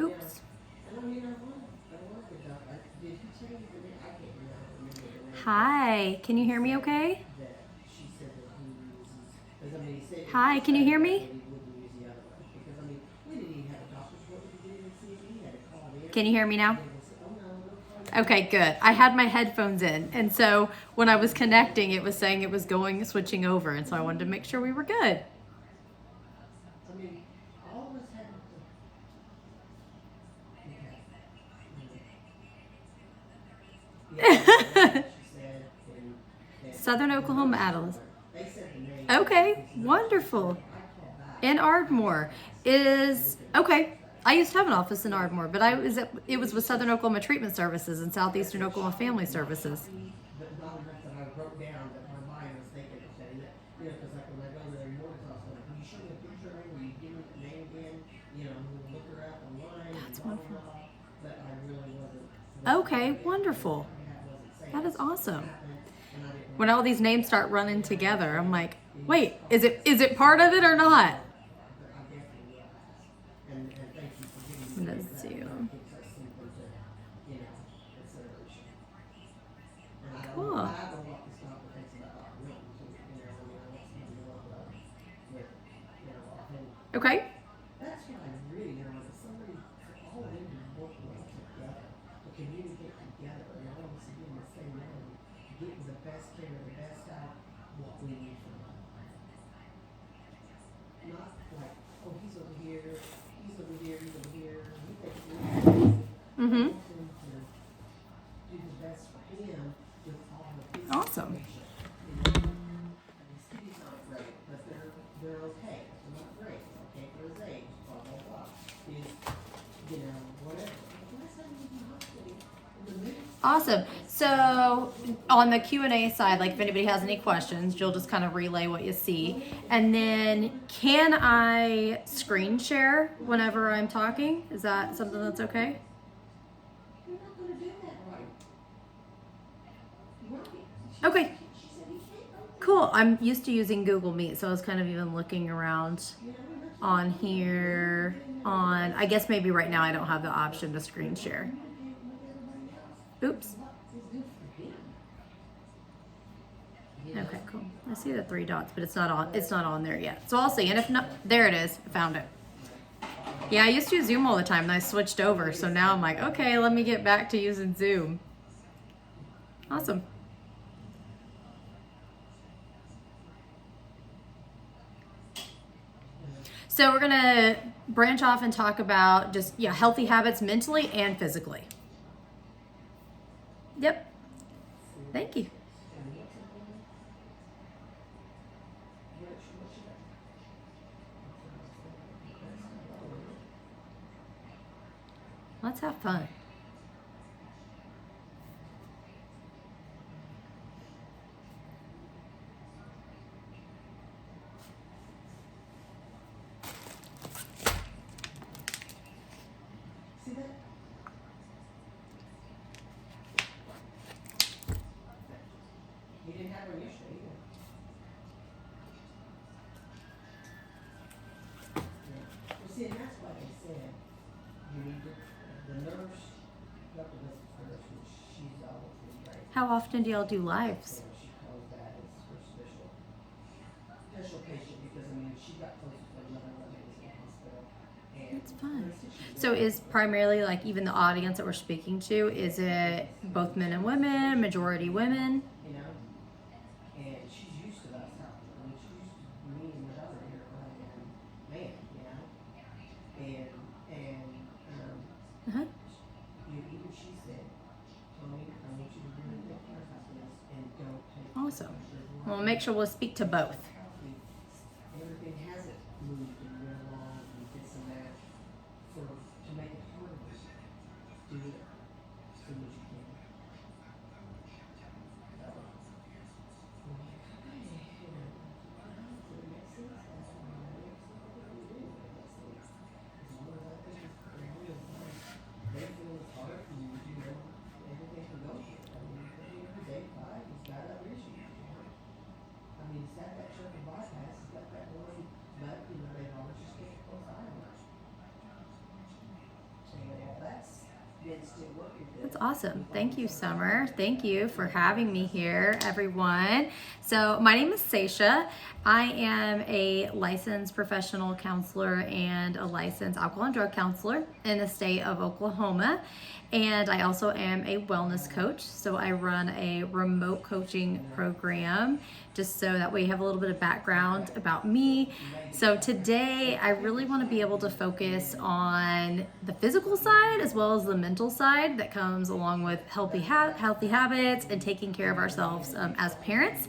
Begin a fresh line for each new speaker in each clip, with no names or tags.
Oops. Hi, can you hear me okay? Hi, can you hear me? Can you hear me now? Okay, good. I had my headphones in, and so when I was connecting, it was saying it was switching over, and so I wanted to make sure we were good. Southern Oklahoma, Atlas. Okay, wonderful. In Ardmore is okay. I used to have an office in Ardmore, but it was with Southern Oklahoma Treatment Services and Southeastern Oklahoma Family Services. That's wonderful. Okay, wonderful. That is awesome. When all these names start running together, I'm like, wait, is it part of it or not? Let's see. Cool. Okay. Mm-hmm. Awesome. Awesome. So on the Q&A side, like if anybody has any questions, you'll just kind of relay what you see. And then can I screen share whenever I'm talking? Is that something that's okay? Okay. Cool. I'm used to using Google Meet, so I was kind of even looking around on here I guess maybe right now I don't have the option to screen share. Oops. Okay, cool. I see the 3 dots, but it's not on there yet. So I'll see. And if not, there it is. I found it. Yeah, I used to use Zoom all the time, and I switched over. So now I'm like, okay, let me get back to using Zoom. Awesome. So we're gonna branch off and talk about just healthy habits mentally and physically. Yep. Thank you. Let's have fun. How often do y'all do lives? It's fun. So is primarily like even the audience that we're speaking to, is it both men and women, majority women? Uh-huh. Awesome. Well, we'll make sure we'll speak to both. That's awesome. Thank you, Summer. Thank you for having me here, everyone. So my name is Sasha. I am a licensed professional counselor and a licensed alcohol and drug counselor in the state of Oklahoma. And I also am a wellness coach. So I run a remote coaching program just so that way you have a little bit of background about me. So today I really want to be able to focus on the physical side as well as the mental side that comes along with healthy habits and taking care of ourselves as parents.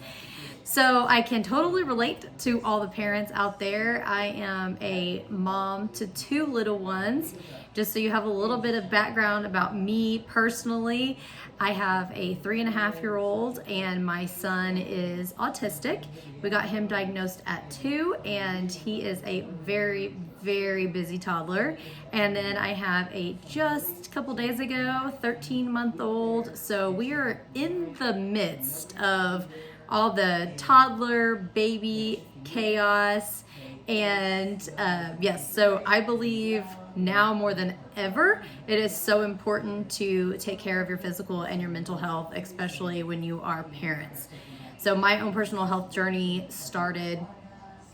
So I can totally relate to all the parents out there. I am a mom to 2 little ones. Just so you have a little bit of background about me personally, I have a 3.5-year-old and my son is autistic. We got him diagnosed at 2 and he is a very, very busy toddler. And then I have a just a couple days ago 13-month-old. So we are in the midst of all the toddler baby chaos. And yes, so I believe now more than ever, it is so important to take care of your physical and your mental health, especially when you are parents. So my own personal health journey started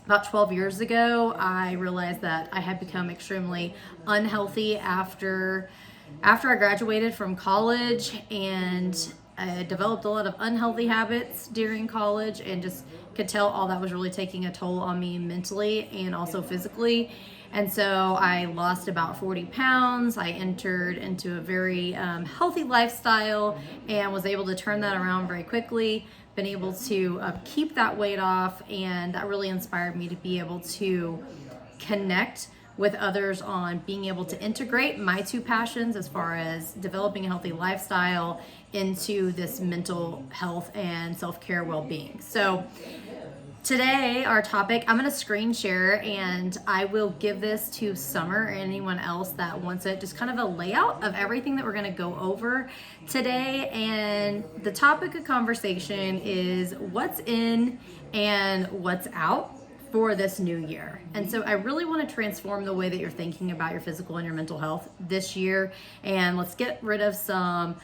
about 12 years ago. I realized that I had become extremely unhealthy after I graduated from college, and I developed a lot of unhealthy habits during college and just could tell all that was really taking a toll on me mentally and also physically. And so I lost about 40 pounds. I entered into a very healthy lifestyle and was able to turn that around very quickly, been able to keep that weight off, and that really inspired me to be able to connect with others on being able to integrate my 2 passions as far as developing a healthy lifestyle into this mental health and self-care well-being. So today, our topic, I'm going to screen share and I will give this to Summer or anyone else that wants it, just kind of a layout of everything that we're going to go over today. And the topic of conversation is what's in and what's out for this new year. And so I really want to transform the way that you're thinking about your physical and your mental health this year. And let's get rid of some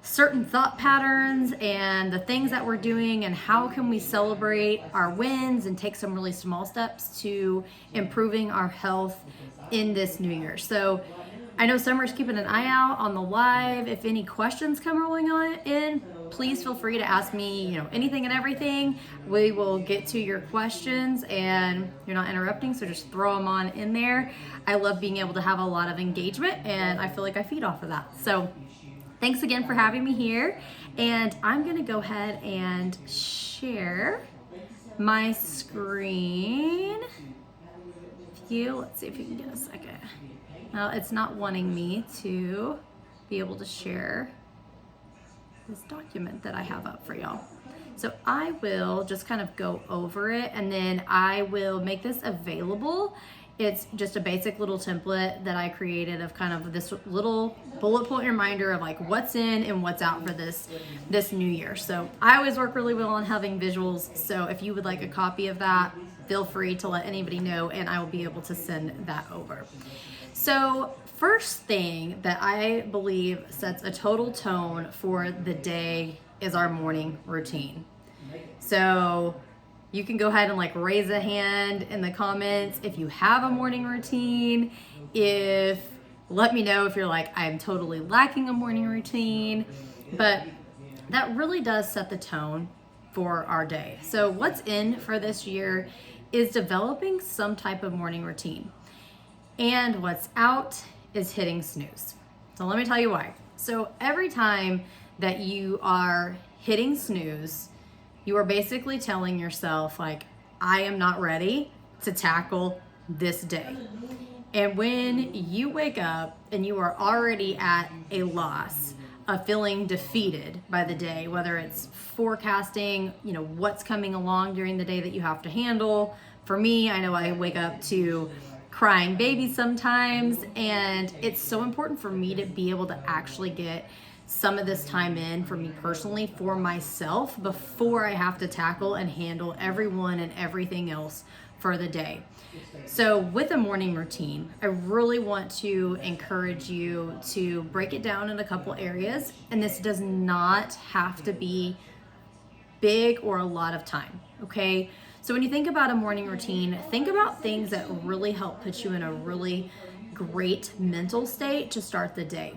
certain thought patterns and the things that we're doing, and how can we celebrate our wins and take some really small steps to improving our health in this new year. So I know Summer's keeping an eye out on the live. If any questions come rolling on in, please feel free to ask me, anything and everything. We will get to your questions and you're not interrupting, so just throw them on in there. I love being able to have a lot of engagement and I feel like I feed off of that. So thanks again for having me here. And I'm gonna go ahead and share my screen. Let's see if you can get a second. Now it's not wanting me to be able to share this document that I have up for y'all. So I will just kind of go over it and then I will make this available. It's just a basic little template that I created of kind of this little bullet point reminder of like what's in and what's out for this new year. So I always work really well on having visuals. So if you would like a copy of that, feel free to let anybody know and I will be able to send that over. So first thing that I believe sets a total tone for the day is our morning routine. So you can go ahead and like raise a hand in the comments if you have a morning routine. Let me know if you're like, I'm totally lacking a morning routine, but that really does set the tone for our day. So what's in for this year is developing some type of morning routine. And what's out is hitting snooze. So let me tell you why. So every time that you are hitting snooze, you are basically telling yourself like, I am not ready to tackle this day. And when you wake up and you are already at a loss of feeling defeated by the day, whether it's forecasting, what's coming along during the day that you have to handle. For me, I know I wake up to crying babies sometimes, and it's so important for me to be able to actually get some of this time in for me personally, for myself, before I have to tackle and handle everyone and everything else for the day. So with a morning routine, I really want to encourage you to break it down in a couple areas. And this does not have to be big or a lot of time, okay? So when you think about a morning routine, think about things that really help put you in a really great mental state to start the day.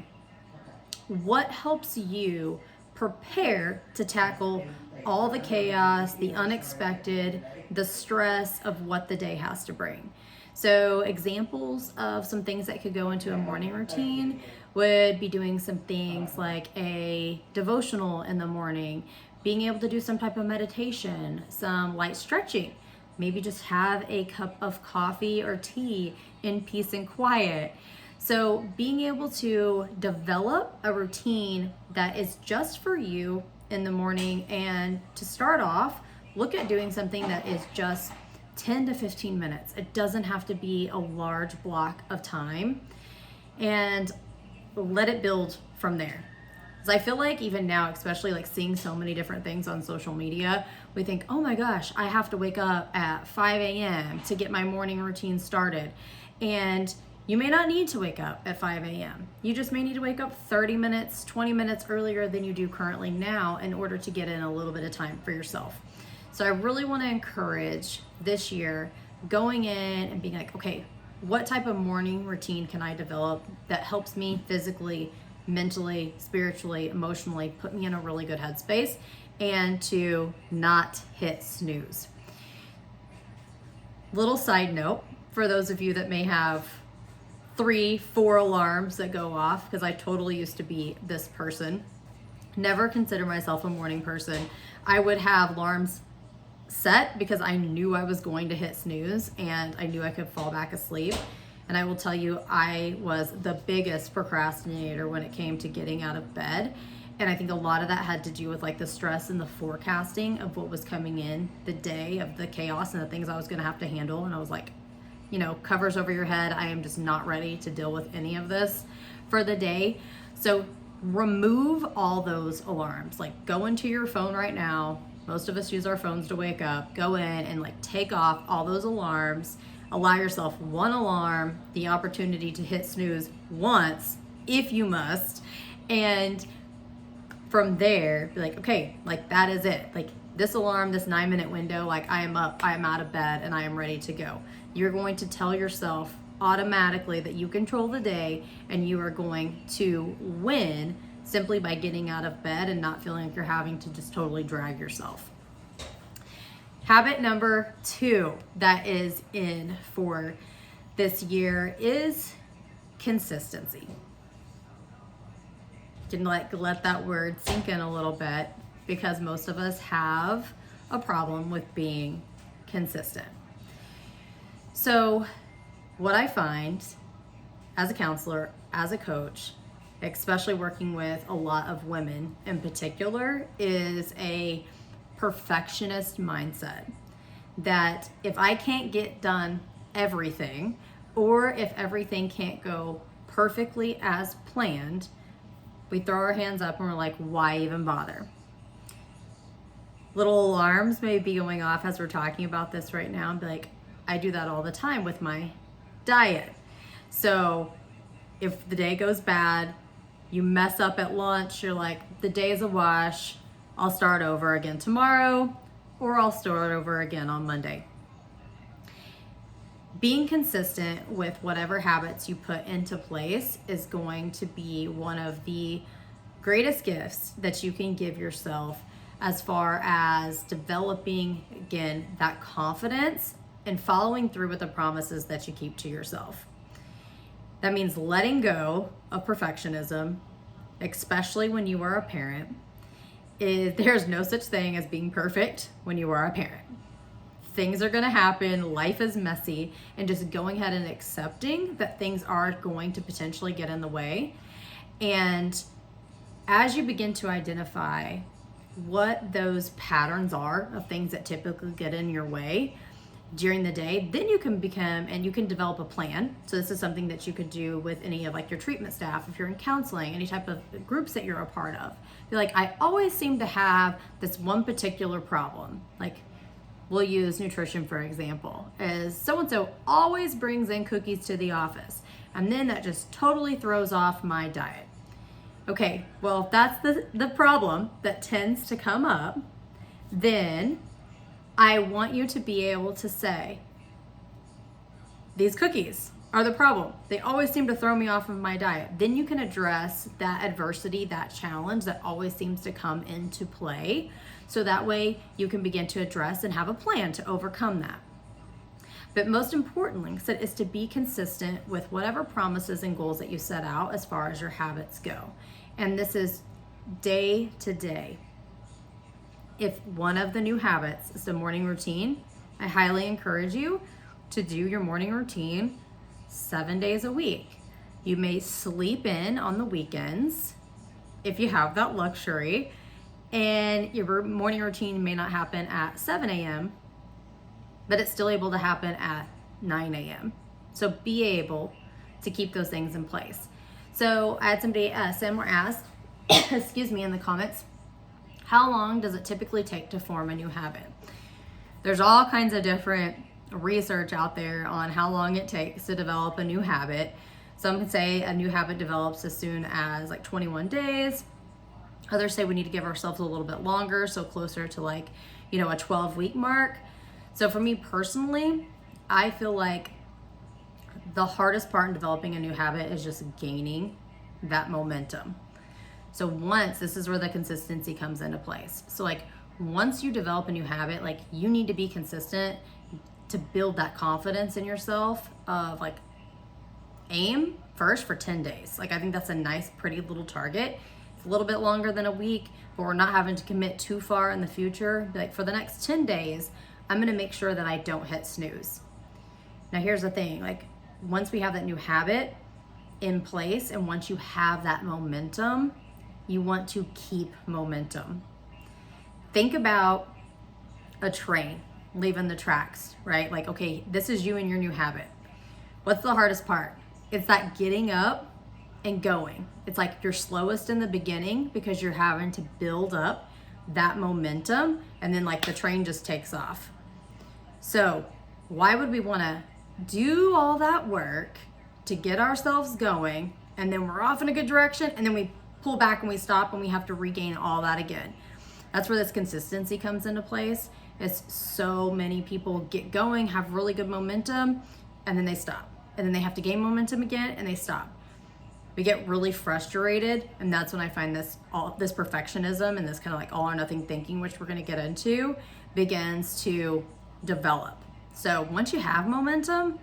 What helps you prepare to tackle all the chaos, the unexpected, the stress of what the day has to bring? So examples of some things that could go into a morning routine would be doing some things like a devotional in the morning, being able to do some type of meditation, some light stretching, maybe just have a cup of coffee or tea in peace and quiet. So being able to develop a routine that is just for you in the morning, and to start off, look at doing something that is just 10 to 15 minutes. It doesn't have to be a large block of time, and let it build from there. Because I feel like even now, especially like seeing so many different things on social media, we think, oh my gosh, I have to wake up at 5 a.m. to get my morning routine started. And you may not need to wake up at 5 a.m. You just may need to wake up 30 minutes, 20 minutes earlier than you do currently now in order to get in a little bit of time for yourself. So I really want to encourage this year going in and being like, okay, what type of morning routine can I develop that helps me physically, mentally, spiritually, emotionally, put me in a really good headspace, and to not hit snooze. Little side note for those of you that may have 3-4 alarms that go off, because I totally used to be this person. Never consider myself a morning person. I would have alarms set because I knew I was going to hit snooze and I knew I could fall back asleep. And I will tell you, I was the biggest procrastinator when it came to getting out of bed. And I think a lot of that had to do with like the stress and the forecasting of what was coming in the day, of the chaos and the things I was going to have to handle. And I was like, you know, covers over your head. I am just not ready to deal with any of this for the day. So remove all those alarms. Like, go into your phone right now. Most of us use our phones to wake up. Go in and like take off all those alarms. Allow yourself one alarm, the opportunity to hit snooze once if you must. And from there, be like, okay, like that is it. Like this alarm, this 9-minute window, like I am up, I am out of bed, and I am ready to go. You're going to tell yourself automatically that you control the day, and you are going to win simply by getting out of bed and not feeling like you're having to just totally drag yourself. Habit number 2 that is in for this year is consistency. You can let that word sink in a little bit, because most of us have a problem with being consistent. So what I find as a counselor, as a coach, especially working with a lot of women in particular, is a perfectionist mindset. That if I can't get done everything, or if everything can't go perfectly as planned, we throw our hands up and we're like, why even bother? Little alarms may be going off as we're talking about this right now, and be like, I do that all the time with my diet. So if the day goes bad, you mess up at lunch, you're like, the day's a wash, I'll start over again tomorrow, or I'll start over again on Monday. Being consistent with whatever habits you put into place is going to be one of the greatest gifts that you can give yourself, as far as developing, again, that confidence and following through with the promises that you keep to yourself. That means letting go of perfectionism, especially when you are a parent. There's no such thing as being perfect when you are a parent. Things are going to happen, life is messy, and just going ahead and accepting that things are going to potentially get in the way. And as you begin to identify what those patterns are of things that typically get in your way during the day, then you can develop a plan. So this is something that you could do with any of like your treatment staff, if you're in counseling, any type of groups that you're a part of. You're like, I always seem to have this one particular problem. Like, we'll use nutrition for example, is so-and-so always brings in cookies to the office, and then that just totally throws off my diet. Okay, well, if that's the problem that tends to come up, then I want you to be able to say, these cookies are the problem. They always seem to throw me off of my diet. Then you can address that adversity, that challenge that always seems to come into play. So that way you can begin to address and have a plan to overcome that. But most importantly, is to be consistent with whatever promises and goals that you set out as far as your habits go. And this is day to day. If one of the new habits is the morning routine, I highly encourage you to do your morning routine 7 days a week. You may sleep in on the weekends if you have that luxury, and your morning routine may not happen at 7 a.m., but it's still able to happen at 9 a.m. So be able to keep those things in place. So I had somebody, Sam, were asked, excuse me, in the comments, how long does it typically take to form a new habit? There's all kinds of different research out there on how long it takes to develop a new habit. Some can say a new habit develops as soon as like 21 days. Others say we need to give ourselves a little bit longer, so closer to like, a 12-week mark. So for me personally, I feel like the hardest part in developing a new habit is just gaining that momentum. So this is where the consistency comes into place. So like once you develop a new habit, like you need to be consistent to build that confidence in yourself of like aim first for 10 days. Like I think that's a nice, pretty little target. It's a little bit longer than a week, but we're not having to commit too far in the future. Like for the next 10 days, I'm gonna make sure that I don't hit snooze. Now here's the thing, like once we have that new habit in place and once you have that momentum, you want to keep momentum. Think about a train leaving the tracks, right? Like, okay, this is you and your new habit. What's the hardest part? It's that getting up and going. It's like you're slowest in the beginning because you're having to build up that momentum, and then like the train just takes off. So why would we want to do all that work to get ourselves going, and then we're off in a good direction, and then we pull back and we stop and we have to regain all that again? That's where this consistency comes into place. Is so many people get going, have really good momentum, and then they stop. And then they have to gain momentum again and they stop. We get really frustrated, and that's when I find this perfectionism and this kind of like all or nothing thinking, which we're gonna get into, begins to develop. So once you have momentum,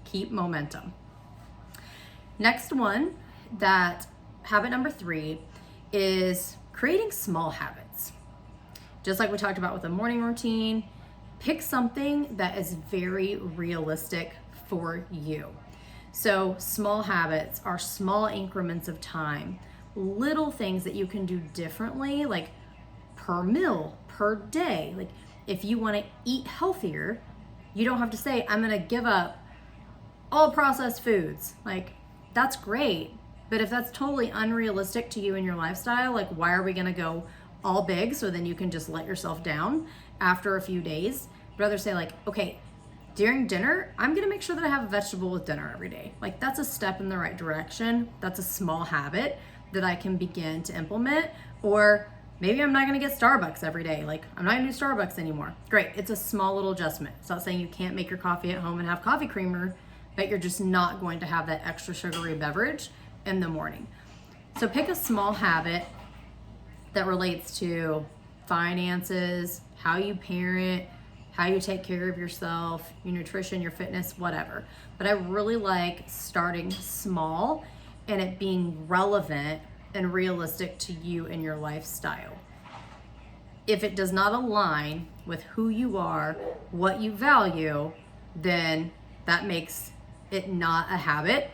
keep momentum. Next one, that habit number 3 is creating small habits. Just like we talked about with the morning routine, pick something that is very realistic for you. So small habits are small increments of time, little things that you can do differently, like per meal, per day. Like if you want to eat healthier, you don't have to say, I'm going to give up all processed foods. Like that's great. But if that's totally unrealistic to you and your lifestyle, like why are we going to go all big so then you can just let yourself down after a few days? I'd rather say like, okay, during dinner, I'm gonna make sure that I have a vegetable with dinner every day. Like that's a step in the right direction. That's a small habit that I can begin to implement. Or maybe I'm not gonna get Starbucks every day. Like I'm not gonna do Starbucks anymore. Great, it's a small little adjustment. It's not saying you can't make your coffee at home and have coffee creamer, but you're just not going to have that extra sugary beverage in the morning. So pick a small habit that relates to finances, how you parent, how you take care of yourself, your nutrition, your fitness, whatever. But I really like starting small and it being relevant and realistic to you and your lifestyle. If it does not align with who you are, what you value, then that makes it not a habit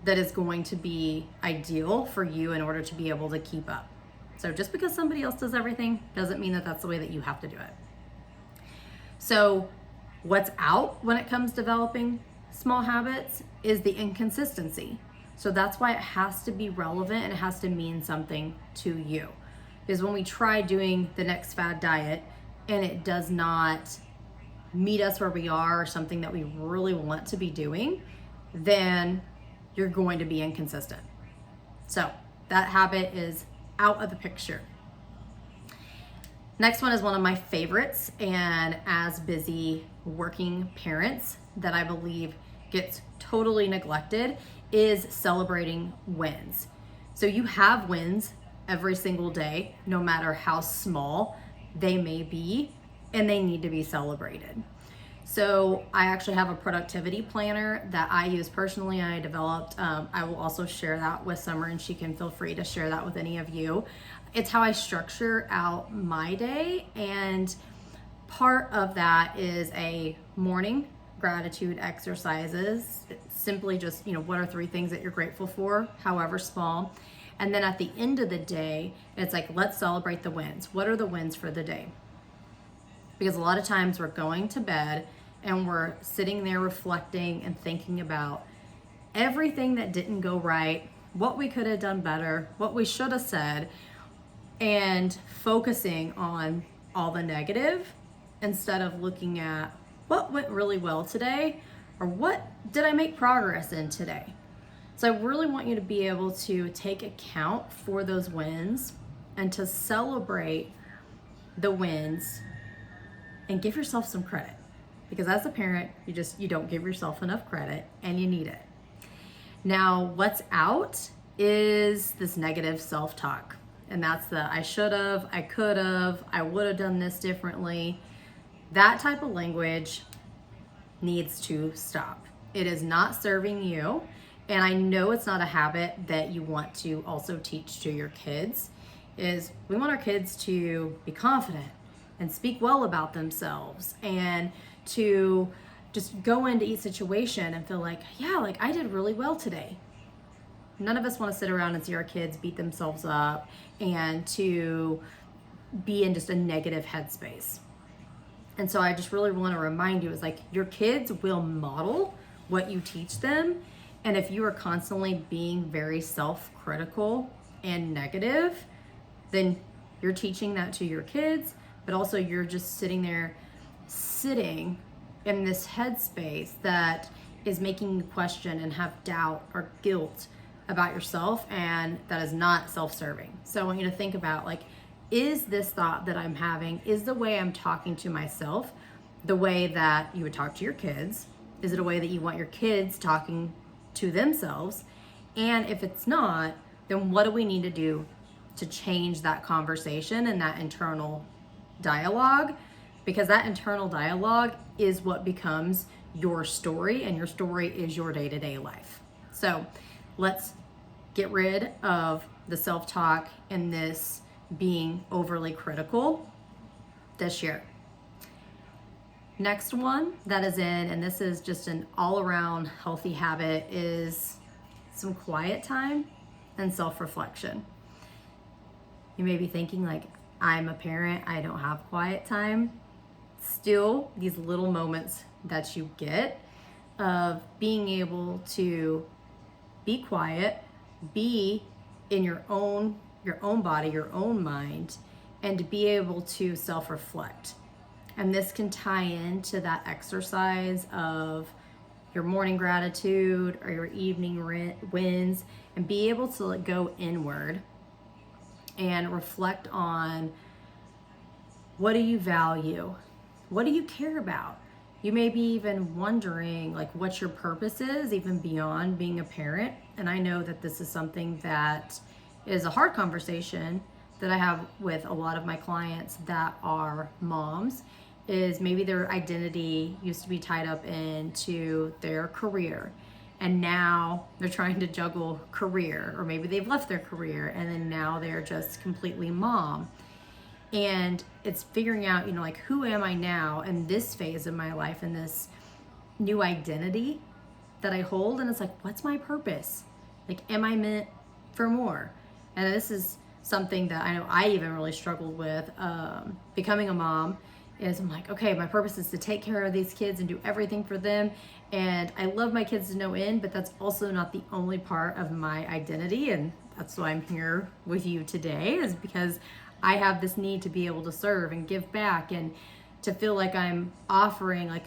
that is going to be ideal for you in order to be able to keep up. So just because somebody else does everything doesn't mean that that's the way that you have to do it. So what's out when it comes to developing small habits is the inconsistency. So that's why it has to be relevant and it has to mean something to you. Because when we try doing the next fad diet and it does not meet us where we are, or something that we really want to be doing, then you're going to be inconsistent. So that habit is out of the picture. Next one is one of my favorites, and as busy working parents that I believe gets totally neglected, is celebrating wins. So you have wins every single day, no matter how small they may be, and they need to be celebrated. So I actually have a productivity planner that I use personally. I developed. I will also share that with Summer, and she can feel free to share that with any of you. It's how I structure out my day, and part of that is a morning gratitude exercises. It's simply just, what are 3 things that you're grateful for, however small. And then at the end of the day, it's like, let's celebrate the wins. What are the wins for the day? Because a lot of times we're going to bed and we're sitting there reflecting and thinking about everything that didn't go right, what we could have done better, what we should have said, and focusing on all the negative instead of looking at what went really well today, or what did I make progress in today. So I really want you to be able to take account for those wins and to celebrate the wins and give yourself some credit. Because as a parent, you don't give yourself enough credit, and you need it. Now, what's out is this negative self-talk. And that's the I should have, I could have, I would have done this differently. That type of language needs to stop. It is not serving you. And I know it's not a habit that you want to also teach to your kids. Is we want our kids to be confident and speak well about themselves, and to just go into each situation and feel like, yeah, like I did really well today. None of us want to sit around and see our kids beat themselves up and to be in just a negative headspace. And so I just really want to remind you, is like, your kids will model what you teach them. And if you are constantly being very self-critical and negative, then you're teaching that to your kids, but also you're just sitting in this headspace that is making you question and have doubt or guilt about yourself, and that is not self-serving. So I want you to think about, like, is this thought that I'm having, is the way I'm talking to myself the way that you would talk to your kids? Is it a way that you want your kids talking to themselves? And if it's not, then what do we need to do to change that conversation and that internal dialogue? Because that internal dialogue is what becomes your story, and your story is your day-to-day life. So let's get rid of the self-talk and this being overly critical this year. Next one that is in, and this is just an all-around healthy habit, is some quiet time and self-reflection. You may be thinking, like, I'm a parent, I don't have quiet time. Still, these little moments that you get of being able to be quiet, be in your own body, your own mind, and to be able to self-reflect. And this can tie into that exercise of your morning gratitude or your evening wins, and be able to go inward and reflect on, what do you value? What do you care about? You may be even wondering, like, what your purpose is, even beyond being a parent. And I know that this is something that is a hard conversation that I have with a lot of my clients that are moms, is maybe their identity used to be tied up into their career, and now they're trying to juggle career, or maybe they've left their career and then now they're just completely mom. And it's figuring out, like, who am I now in this phase of my life, and this new identity that I hold? And it's like, what's my purpose? Like, am I meant for more? And this is something that I know I even really struggled with becoming a mom. Is I'm like, okay, my purpose is to take care of these kids and do everything for them. And I love my kids to no end, but that's also not the only part of my identity. And that's why I'm here with you today, is because I have this need to be able to serve and give back and to feel like I'm offering like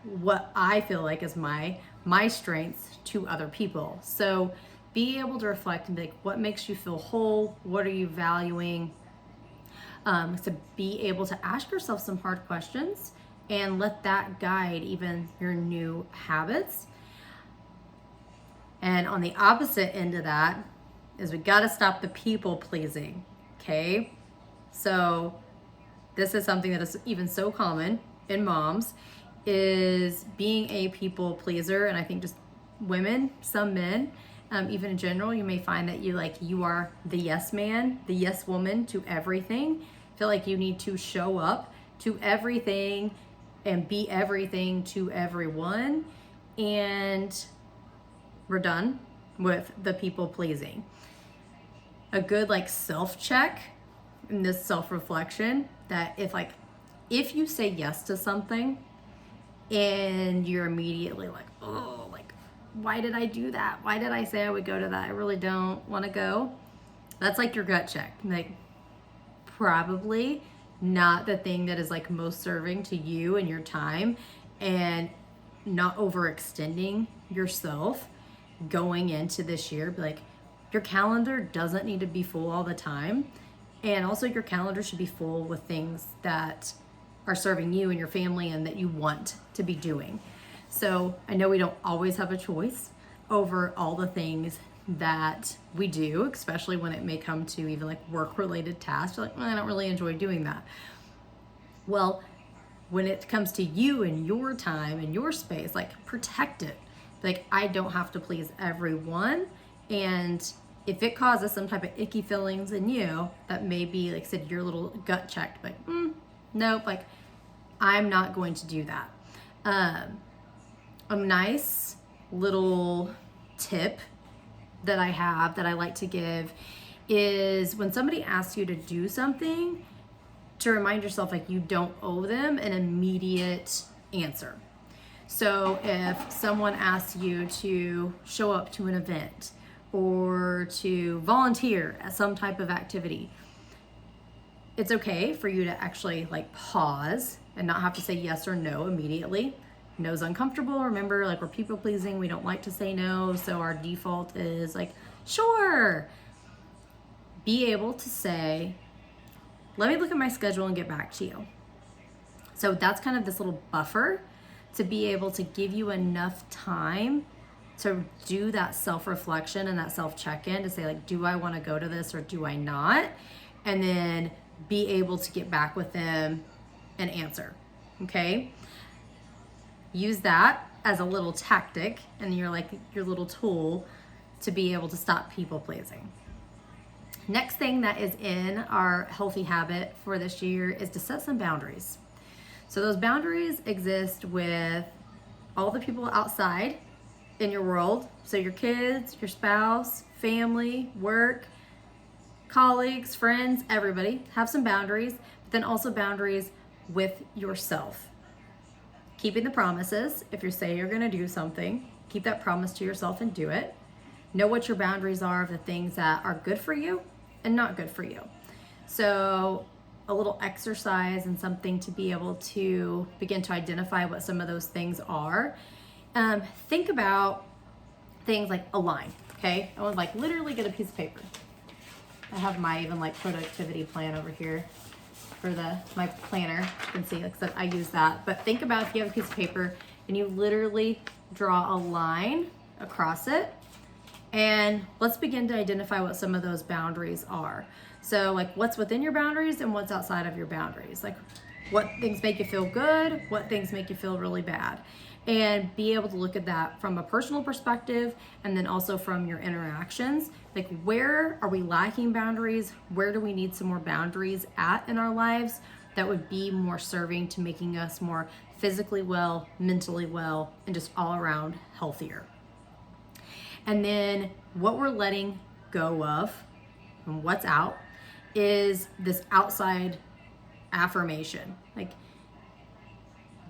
what I feel like is my strengths to other people. So be able to reflect and be like, what makes you feel whole? What are you valuing? To be able to ask yourself some hard questions and let that guide even your new habits. And on the opposite end of that is we got to stop the people pleasing. Okay. So this is something that is even so common in moms, is being a people pleaser. And I think just women, some men, even in general, you may find that you are the yes man, the yes woman to everything. Feel like you need to show up to everything and be everything to everyone. And we're done with the people pleasing. A good like self-check and this self-reflection, that if you say yes to something and you're immediately like, oh, like, why did I do that? Why did I say I would go to that? I really don't want to go. That's like your gut check. Like, probably not the thing that is like most serving to you and your time, and not overextending yourself going into this year. Be like, your calendar doesn't need to be full all the time. And also your calendar should be full with things that are serving you and your family and that you want to be doing. So I know we don't always have a choice over all the things that we do, especially when it may come to even like work-related tasks. You're like, well, I don't really enjoy doing that. Well, when it comes to you and your time and your space, like, protect it. Like, I don't have to please everyone. And if it causes some type of icky feelings in you, that may be, like I said, your little gut check, like, nope, like, I'm not going to do that. A nice little tip that I have that I like to give is when somebody asks you to do something, to remind yourself like you don't owe them an immediate answer. So if someone asks you to show up to an event or to volunteer at some type of activity, it's okay for you to actually like pause and not have to say yes or no immediately. No's uncomfortable. Remember, like, we're people pleasing. We don't like to say no. So our default is like, sure. Be able to say, let me look at my schedule and get back to you. So that's kind of this little buffer to be able to give you enough time to do that self-reflection and that self-check-in to say, like, do I want to go to this or do I not? And then be able to get back with them and answer. Okay? Use that as a little tactic and your little tool to be able to stop people pleasing. Next thing that is in our healthy habit for this year is to set some boundaries. So those boundaries exist with all the people outside in your world. So your kids, your spouse, family, work, colleagues, friends, everybody. Have some boundaries, but then also boundaries with yourself. Keeping the promises. If you say you're going to do something, keep that promise to yourself and do it. Know what your boundaries are of the things that are good for you and not good for you. So a little exercise and something to be able to begin to identify what some of those things are. Think about things like a line, okay? I would like literally get a piece of paper. I have my even like productivity plan over here for my planner. You can see, like I said, I use that. But think about if you have a piece of paper and you literally draw a line across it. And let's begin to identify what some of those boundaries are. So like what's within your boundaries and what's outside of your boundaries. Like what things make you feel good, what things make you feel really bad. And be able to look at that from a personal perspective and then also from your interactions. Like, where are we lacking boundaries? Where do we need some more boundaries at in our lives that would be more serving to making us more physically well, mentally well, and just all around healthier? And then what we're letting go of and what's out is this outside affirmation. Like,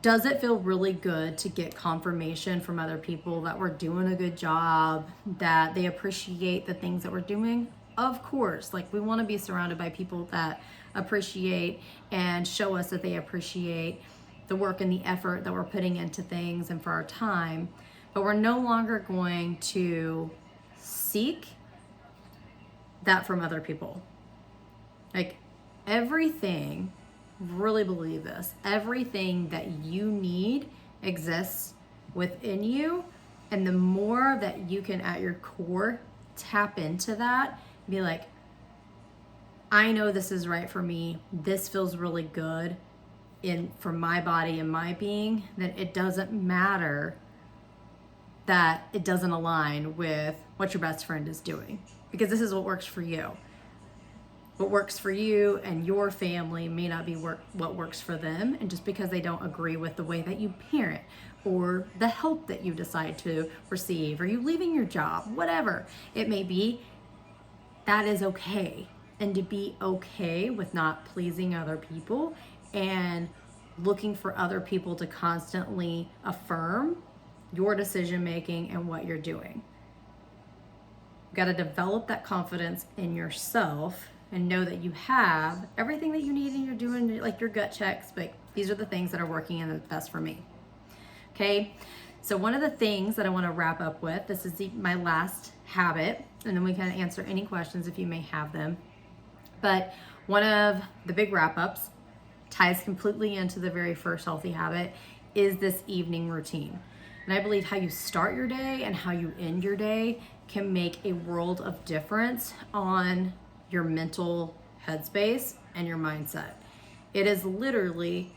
does it feel really good to get confirmation from other people that we're doing a good job, that they appreciate the things that we're doing? Of course, like, we want to be surrounded by people that appreciate and show us that they appreciate the work and the effort that we're putting into things and for our time. But we're no longer going to seek that from other people. Like everything, really believe this, everything that you need exists within you. And the more that you can at your core tap into that, be like, I know this is right for me. This feels really good for my body and my being, then it doesn't matter that it doesn't align with what your best friend is doing, because this is what works for you. What works for you and your family may not be what works for them, and just because they don't agree with the way that you parent or the help that you decide to receive, or you leaving your job, whatever it may be, that is okay. And to be okay with not pleasing other people and looking for other people to constantly affirm your decision making and what you're doing. You've got to develop that confidence in yourself and know that you have everything that you need, and you're doing like your gut checks, but these are the things that are working and the best for me. Okay, so one of the things that I want to wrap up with, this is my last habit, and then we can answer any questions if you may have them. But one of the big wrap-ups ties completely into the very first healthy habit, is this evening routine. And I believe how you start your day and how you end your day can make a world of difference on your mental headspace and your mindset. It is literally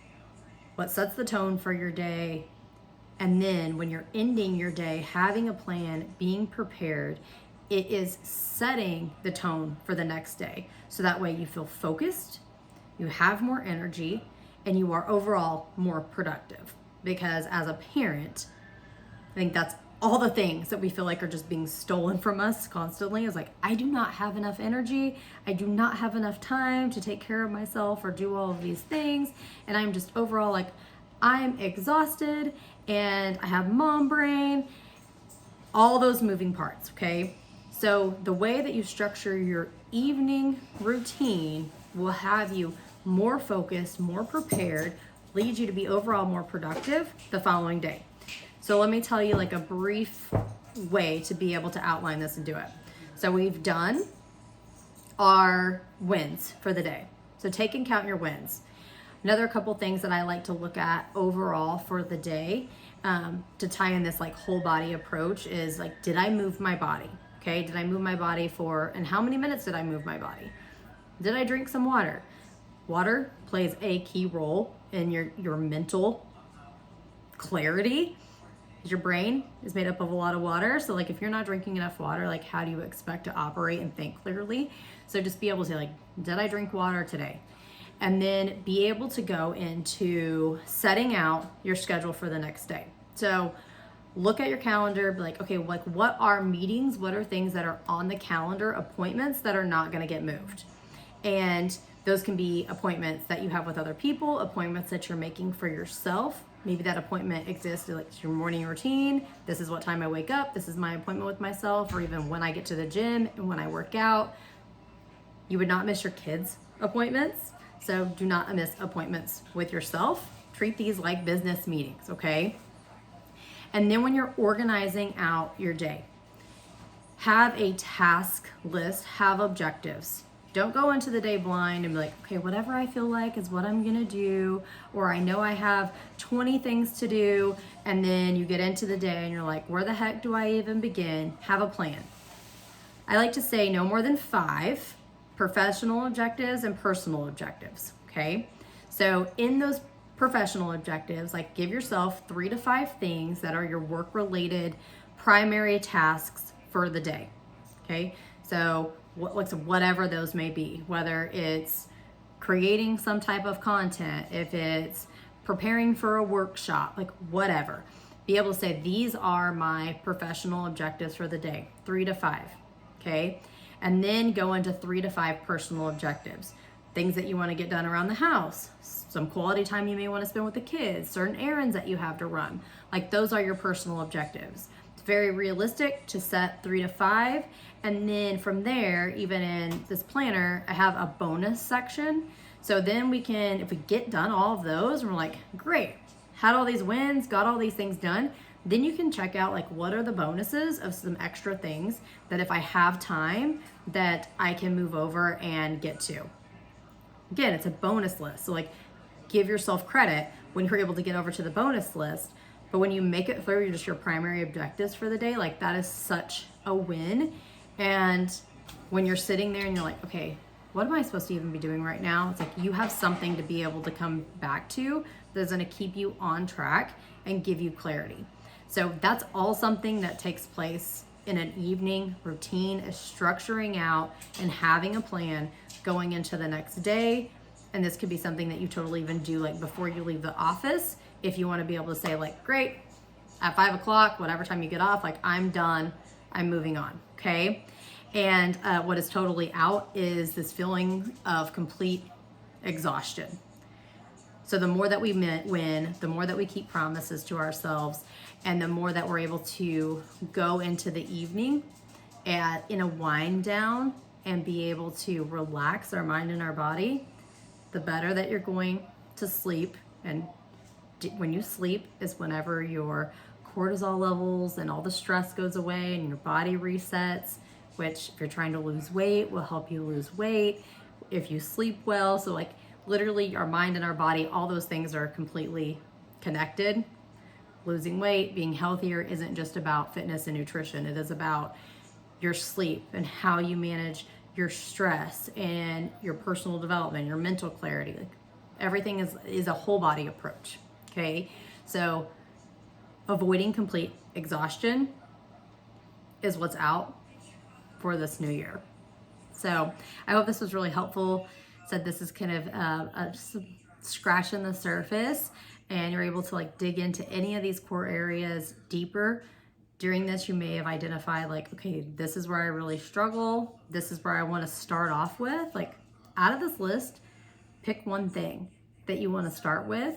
what sets the tone for your day. And then when you're ending your day, having a plan, being prepared, it is setting the tone for the next day. So that way you feel focused, you have more energy, and you are overall more productive. Because as a parent, I think that's all the things that we feel like are just being stolen from us constantly, is like, I do not have enough energy. I do not have enough time to take care of myself or do all of these things. And I'm just overall like, I'm exhausted and I have mom brain, all those moving parts, okay? So the way that you structure your evening routine will have you more focused, more prepared, lead you to be overall more productive the following day. So let me tell you like a brief way to be able to outline this and do it. So we've done our wins for the day. So take and count your wins. Another couple things that I like to look at overall for the day to tie in this like whole body approach is like, did I move my body? Okay, did I move my body and how many minutes did I move my body? Did I drink some water? Water plays a key role in your mental clarity. Your brain is made up of a lot of water. So like if you're not drinking enough water, like how do you expect to operate and think clearly? So just be able to say like, did I drink water today? And then be able to go into setting out your schedule for the next day. So look at your calendar, be like, okay, like what are meetings? What are things that are on the calendar, appointments that are not gonna get moved? And those can be appointments that you have with other people, appointments that you're making for yourself. Maybe that appointment exists, like it's your morning routine. This is what time I wake up. This is my appointment with myself, or even when I get to the gym and when I work out. You would not miss your kids' appointments. So do not miss appointments with yourself. Treat these like business meetings, okay? And then when you're organizing out your day, have a task list, have objectives. Don't go into the day blind and be like, okay, whatever I feel like is what I'm gonna do, or I know I have 20 things to do, and then you get into the day and you're like, where the heck do I even begin? Have a plan. I like to say no more than 5 professional objectives and personal objectives, okay? So in those professional objectives, like give yourself 3 to 5 things that are your work-related primary tasks for the day, okay? So whatever those may be, whether it's creating some type of content, if it's preparing for a workshop, like whatever. Be able to say, these are my professional objectives for the day, 3 to 5, okay? And then go into 3 to 5 personal objectives. Things that you want to get done around the house, some quality time you may want to spend with the kids, certain errands that you have to run. Like those are your personal objectives. It's very realistic to set 3 to 5. And then from there, even in this planner, I have a bonus section So then we can, if we get done all of those, and we're like, great, had all these wins, got all these things done, then you can check out like what are the bonuses of some extra things that if I have time that I can move over and get to. Again, it's a bonus list. So like give yourself credit when you're able to get over to the bonus list. But when you make it through just your primary objectives for the day, like that is such a win. And when you're sitting there and you're like, okay, what am I supposed to even be doing right now? It's like you have something to be able to come back to that's going to keep you on track and give you clarity. So that's all something that takes place in an evening routine, is structuring out and having a plan going into the next day. And this could be something that you totally even do like before you leave the office. If you want to be able to say like, great, at 5 o'clock, whatever time you get off, like I'm done, I'm moving on, okay? And what is totally out is this feeling of complete exhaustion. So the more that we win, the more that we keep promises to ourselves, and the more that we're able to go into the evening in a wind down and be able to relax our mind and our body, the better that you're going to sleep. And when you sleep is whenever your cortisol levels and all the stress goes away and your body resets, which if you're trying to lose weight will help you lose weight if you sleep well. So like literally our mind and our body, all those things are completely connected. Losing weight, being healthier isn't just about fitness and nutrition. It is about your sleep and how you manage your stress and your personal development, your mental clarity. Like everything is a whole body approach. Okay. So avoiding complete exhaustion is what's out for this new year. So I hope this was really helpful. Said this is kind of just scratching the surface, and you're able to like dig into any of these core areas deeper. During this, you may have identified like, okay, this is where I really struggle. This is where I want to start off with. Like out of this list, pick one thing that you want to start with,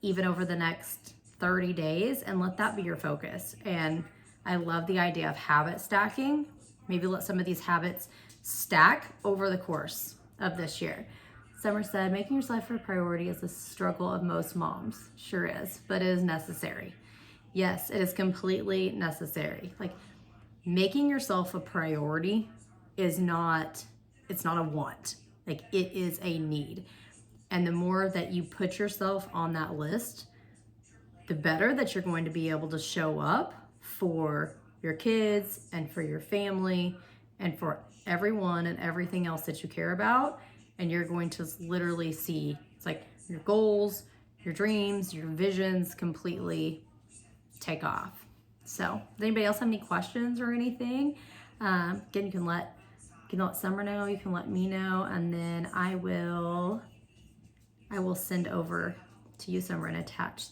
even over the next 30 days, and let that be your focus. And I love the idea of habit stacking. Maybe let some of these habits stack over the course of this year. Summer said, making your life a priority is the struggle of most moms. Sure is, but it is necessary. Yes, it is completely necessary. Like making yourself a priority is not, it's not a want. Like it is a need. And the more that you put yourself on that list, the better that you're going to be able to show up for your kids and for your family and for everyone and everything else that you care about. And you're going to literally see, it's like your goals, your dreams, your visions completely take off. So does anybody else have any questions or anything? Again, you can let Summer know, you can let me know, and then I will send over to you, Summer, and attach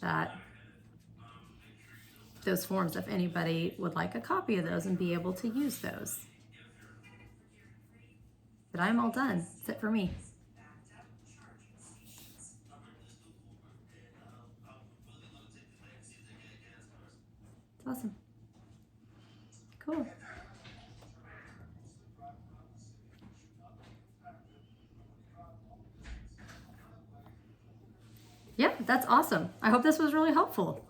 those forms if anybody would like a copy of those and be able to use those. But I'm all done. That's it for me. It's awesome. Cool. Yeah, that's awesome. I hope this was really helpful.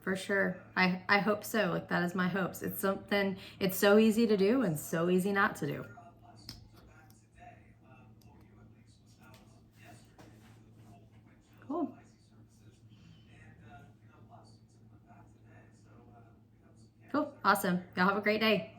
For sure. I hope so. Like that is my hopes. It's something, it's so easy to do and so easy not to do. Cool. Cool. Awesome. Y'all have a great day.